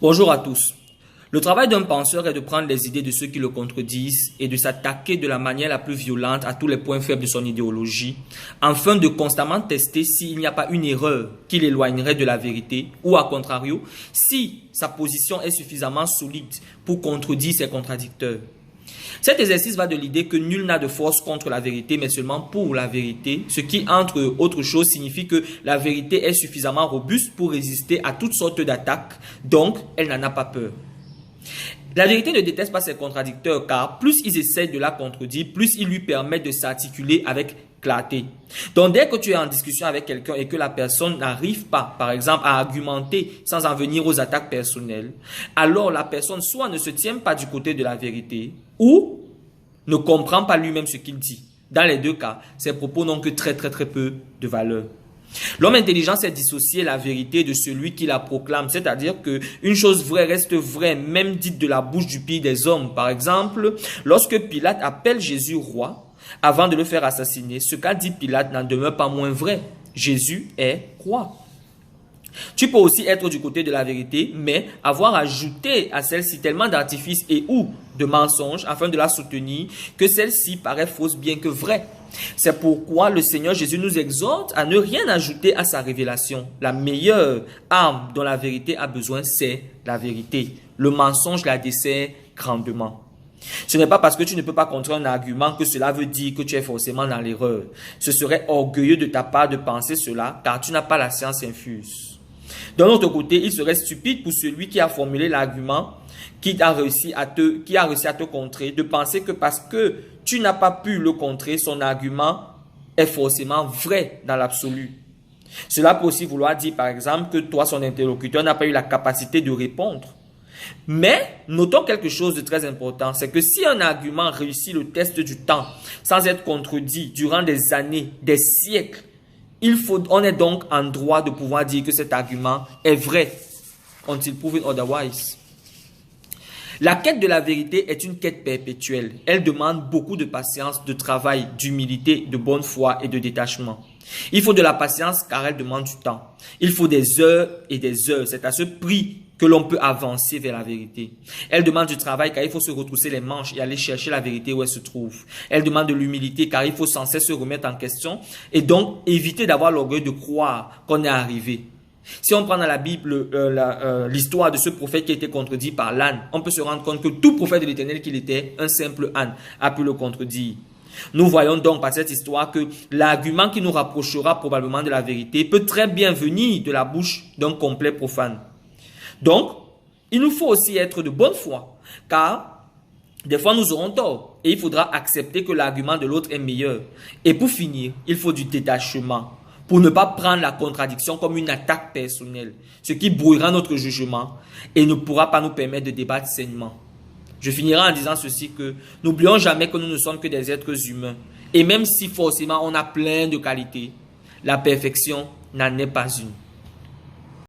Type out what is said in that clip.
Bonjour à tous. Le travail d'un penseur est de prendre les idées de ceux qui le contredisent et de s'attaquer de la manière la plus violente à tous les points faibles de son idéologie, afin de constamment tester s'il n'y a pas une erreur qui l'éloignerait de la vérité, ou à contrario, si sa position est suffisamment solide pour contredire ses contradicteurs. Cet exercice va de l'idée que nul n'a de force contre la vérité, mais seulement pour la vérité, ce qui, entre autres choses, signifie que la vérité est suffisamment robuste pour résister à toutes sortes d'attaques, donc elle n'en a pas peur. La vérité ne déteste pas ses contradicteurs, car plus ils essaient de la contredire, plus ils lui permettent de s'articuler avec clarté. Donc dès que tu es en discussion avec quelqu'un et que la personne n'arrive pas, par exemple, à argumenter sans en venir aux attaques personnelles, alors la personne soit ne se tient pas du côté de la vérité ou ne comprend pas lui-même ce qu'il dit. Dans les deux cas, ses propos n'ont que très peu de valeur. L'homme intelligent sait dissocier la vérité de celui qui la proclame, c'est-à-dire que une chose vraie reste vraie, même dite de la bouche du pire des hommes. Par exemple, lorsque Pilate appelle Jésus roi, avant de le faire assassiner, ce qu'a dit Pilate n'en demeure pas moins vrai. Jésus est roi. Tu peux aussi être du côté de la vérité, mais avoir ajouté à celle-ci tellement d'artifices et ou de mensonges afin de la soutenir que celle-ci paraît fausse bien que vraie. C'est pourquoi le Seigneur Jésus nous exhorte à ne rien ajouter à sa révélation. La meilleure arme dont la vérité a besoin, c'est la vérité. Le mensonge la dessert grandement. Ce n'est pas parce que tu ne peux pas contrer un argument que cela veut dire que tu es forcément dans l'erreur. Ce serait orgueilleux de ta part de penser cela, car tu n'as pas la science infuse. D'un autre côté, il serait stupide pour celui qui a formulé l'argument, qui a réussi à te contrer, de penser que parce que tu n'as pas pu le contrer, son argument est forcément vrai dans l'absolu. Cela peut aussi vouloir dire, par exemple, que toi, son interlocuteur, n'a pas eu la capacité de répondre. Mais, notons quelque chose de très important, c'est que si un argument réussit le test du temps, sans être contredit durant des années, des siècles, on est donc en droit de pouvoir dire que cet argument est vrai, until proven otherwise. La quête de la vérité est une quête perpétuelle. Elle demande beaucoup de patience, de travail, d'humilité, de bonne foi et de détachement. Il faut de la patience car elle demande du temps. Il faut des heures et des heures. C'est à ce prix que l'on peut avancer vers la vérité. Elle demande du travail car il faut se retrousser les manches et aller chercher la vérité où elle se trouve. Elle demande de l'humilité car il faut sans cesse se remettre en question et donc éviter d'avoir l'orgueil de croire qu'on est arrivé. Si on prend dans la Bible l'histoire de ce prophète qui a été contredit par l'âne, on peut se rendre compte que tout prophète de l'Éternel qu'il était, un simple âne, a pu le contredire. Nous voyons donc par cette histoire que l'argument qui nous rapprochera probablement de la vérité peut très bien venir de la bouche d'un complet profane. Donc, il nous faut aussi être de bonne foi, car des fois nous aurons tort et il faudra accepter que l'argument de l'autre est meilleur. Et pour finir, il faut du détachement pour ne pas prendre la contradiction comme une attaque personnelle, ce qui brouillera notre jugement et ne pourra pas nous permettre de débattre sainement. Je finirai en disant ceci que n'oublions jamais que nous ne sommes que des êtres humains. Et même si forcément on a plein de qualités, la perfection n'en est pas une.